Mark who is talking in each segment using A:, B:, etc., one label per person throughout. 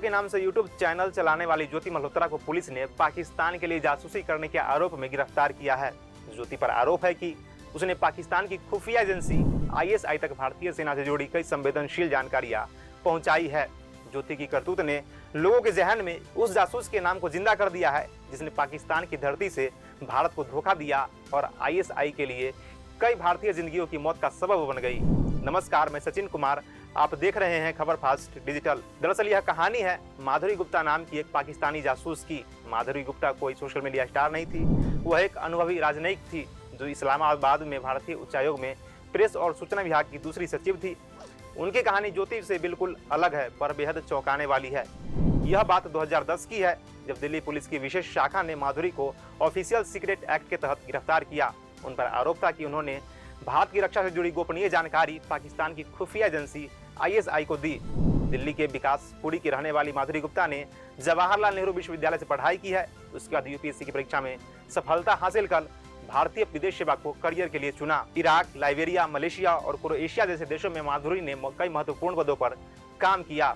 A: के नाम से यूट्यूब चैनल चलाने वाली ज्योति मल्होत्रा को पुलिस ने पाकिस्तान के लिए जासूसी करने के आरोप में गिरफ्तार किया है। ज्योति पर आरोप है कि उसने पाकिस्तान की खुफिया एजेंसी ISI तक भारतीय सेना से जुड़ी कई संवेदनशील जानकारियां पहुंचाई है। ज्योति की करतूत ने लोगों के जहन में उस जासूस के नाम को जिंदा कर दिया है जिसने पाकिस्तान की धरती से भारत को धोखा दिया और ISI के लिए कई भारतीय जिंदगियों की मौत का सबब बन गई। नमस्कार, मैं सचिन कुमार, आप देख रहे हैं खबर फास्ट डिजिटल। दरअसल यह कहानी है माधुरी गुप्ता नाम की एक पाकिस्तानी जासूस की। माधुरी गुप्ता कोई सोशल मीडिया स्टार नहीं थी, वह एक अनुभवी राजनयिक थी जो इस्लामाबाद में भारतीय उच्चायोग में प्रेस और सूचना विभाग की दूसरी सचिव थी। उनकी कहानी ज्योति से बिल्कुल अलग है पर बेहद चौंकाने वाली है। यह बात 2010 की है जब दिल्ली पुलिस की विशेष शाखा ने माधुरी को ऑफिशियल सीक्रेट एक्ट के तहत गिरफ्तार किया। उन पर आरोप था कि उन्होंने भारत की रक्षा से जुड़ी गोपनीय जानकारी पाकिस्तान की खुफिया एजेंसी ISI को दी। दिल्ली के विकासपुरी की रहने वाली माधुरी गुप्ता ने जवाहरलाल नेहरू विश्वविद्यालय से पढ़ाई की है। उसके बाद UPSC की परीक्षा में सफलता हासिल कर भारतीय विदेश सेवा को करियर के लिए चुना। इराक, लाइबेरिया, मलेशिया और क्रोएशिया जैसे देशों में माधुरी ने कई महत्वपूर्ण पदों पर काम किया।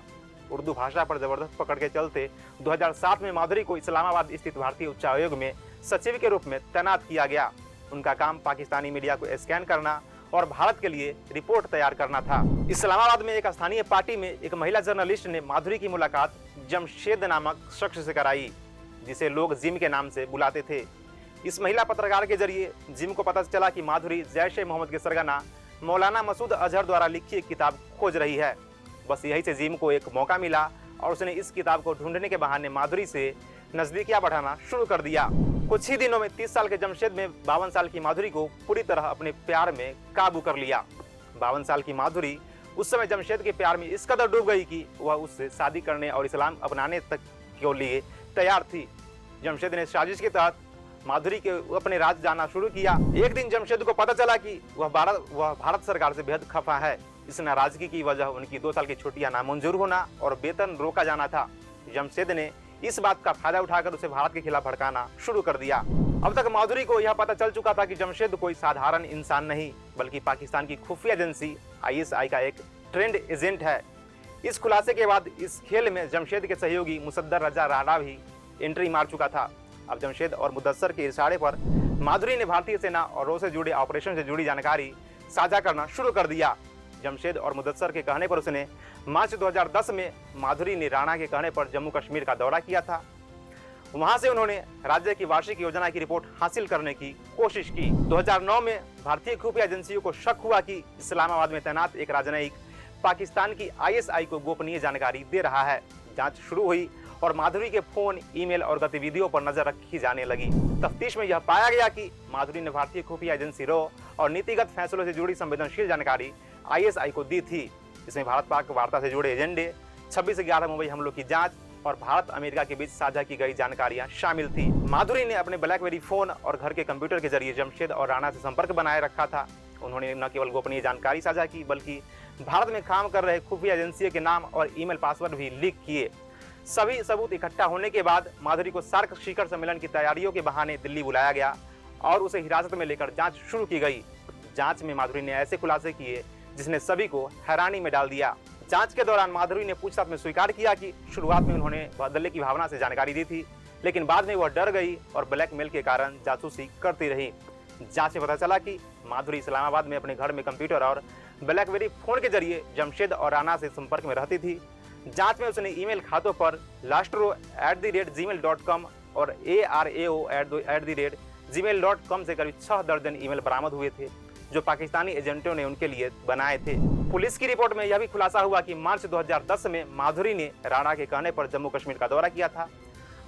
A: उर्दू भाषा पर जबरदस्त पकड़ के चलते 2007 में माधुरी को इस्लामाबाद स्थित भारतीय उच्चायोग में सचिव के रूप में तैनात किया गया। उनका काम पाकिस्तानी मीडिया को स्कैन करना और भारत के लिए रिपोर्ट तैयार करना था। इस्लामाबाद में एक स्थानीय पार्टी में एक महिला जर्नलिस्ट ने माधुरी की मुलाकात जमशेद नामक शख्स से कराई, जिसे लोग जिम के नाम से बुलाते थे। इस महिला पत्रकार के जरिए जिम को पता चला कि माधुरी जैश-ए-मोहम्मद के सरगना मौलाना मसूद अजहर द्वारा लिखी एक किताब खोज रही है। बस यही से जिम को एक मौका मिला और उसने इस किताब को ढूंढने के बहाने माधुरी से नजदीकियां बढ़ाना शुरू कर दिया। कुछ ही दिनों में 30 साल के जमशेद में 52 साल की माधुरी को पूरी तरह अपने प्यार में काबू कर लिया। 52 साल की माधुरी उस समय जमशेद के प्यार में इस कदर डूब गई कि वह उससे शादी करने और इस्लाम अपनाने तक के लिए तैयार थी। जमशेद ने साजिश के तहत माधुरी के अपने राज जाना शुरू किया। एक दिन जमशेद को पता चला कि वह भारत सरकार से बेहद खफा है। इस नाराजगी की वजह उनकी 2 साल की छुट्टियां नामंजूर होना और वेतन रोका जाना था। जमशेद ने इस बात का फायदा उठाकर उसे भारत के खिलाफ भड़काना शुरू कर दिया। अब तक माधुरी को यह पता चल चुका था कि जमशेद कोई साधारण इंसान नहीं बल्कि पाकिस्तान की खुफिया एजेंसी ISI का एक ट्रेंड एजेंट है। इस खुलासे के बाद इस खेल में जमशेद के सहयोगी मुसद्दर रजा राणा भी एंट्री मार चुका था। अब जमशेद और मुदस्सर के इशारे पर माधुरी ने भारतीय सेना और रो से जुड़े ऑपरेशन से जुड़ी जानकारी साझा करना शुरू कर दिया। जमशेद और मुदस्सर के कहने पर उसने मार्च 2010 में माधुरी ने राणा के कहने पर जम्मू कश्मीर का दौरा किया था। वहां से उन्होंने राज्य की वार्षिक योजना की रिपोर्ट हासिल करने की कोशिश की। 2009 में भारतीय खुफिया एजेंसियों को शक हुआ कि इस्लामाबाद में तैनात एक राजनयिक पाकिस्तान की ISI को गोपनीय जानकारी दे रहा है। जांच शुरू हुई और माधुरी के फोन, ईमेल और गतिविधियों पर नजर रखी जाने लगी। तफ्तीश में यह पाया गया कि माधुरी ने भारतीय खुफिया एजेंसी रो और नीतिगत फैसलों से जुड़ी संवेदनशील जानकारी ISI को दी थी। इसमें भारत पाक वार्ता से जुड़े एजेंडे, 26/11 मुंबई हमलों की जांच और भारत अमेरिका के बीच साझा की गई जानकारियां शामिल थी। माधुरी ने अपने ब्लैकबेरी फोन और घर के कंप्यूटर के जरिए जमशेद और राणा से संपर्क बनाए रखा था। उन्होंने न केवल गोपनीय जानकारी साझा की बल्कि भारत में काम कर रहे खुफिया एजेंसी के नाम और ईमेल पासवर्ड भी लीक किए। सभी सबूत इकट्ठा होने के बाद माधुरी को सार्क शिखर सम्मेलन की तैयारियों के बहाने दिल्ली बुलाया गया और उसे हिरासत में लेकर जांच शुरू की गई। जांच में माधुरी ने ऐसे खुलासे किए जिसने सभी को हैरानी में डाल दिया। जांच के दौरान माधुरी ने पूछताछ में स्वीकार किया कि शुरुआत में उन्होंने बदले की भावना से जानकारी दी थी, लेकिन बाद में वह डर गई और ब्लैकमेल के कारण जासूसी करती रही। जांच में पता चला कि माधुरी इस्लामाबाद में अपने घर में कंप्यूटर और ब्लैकबेरी फोन के जरिए जमशेद और राणा से संपर्क में रहती थी। जांच में उसने ईमेल खातों पर lastro@gmail.com और arao@gmail.com से करीब 6 दर्जन ईमेल बरामद हुए थे जो पाकिस्तानी एजेंटों ने उनके लिए बनाए थे। पुलिस की रिपोर्ट में यह भी खुलासा हुआ कि मार्च 2010 में माधुरी ने राणा के कहने पर जम्मू कश्मीर का दौरा किया था।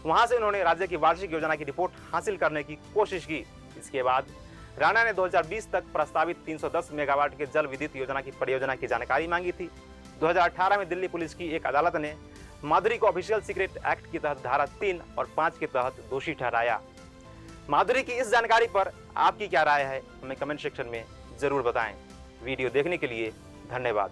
A: वहां से उन्होंने राज्य की वार्षिक योजना की रिपोर्ट हासिल करने की कोशिश की। इसके बाद राणा ने 2020 तक प्रस्तावित 310 मेगावाट के जल विद्युत योजना की परियोजना की जानकारी मांगी थी। 2018 में दिल्ली पुलिस की एक अदालत ने माधुरी को ऑफिशियल सीक्रेट एक्ट की तहत धारा 3 और 5 के तहत दोषी ठहराया। माधुरी की इस जानकारी पर आपकी क्या राय है, हमें कमेंट सेक्शन में जरूर बताएं। वीडियो देखने के लिए धन्यवाद।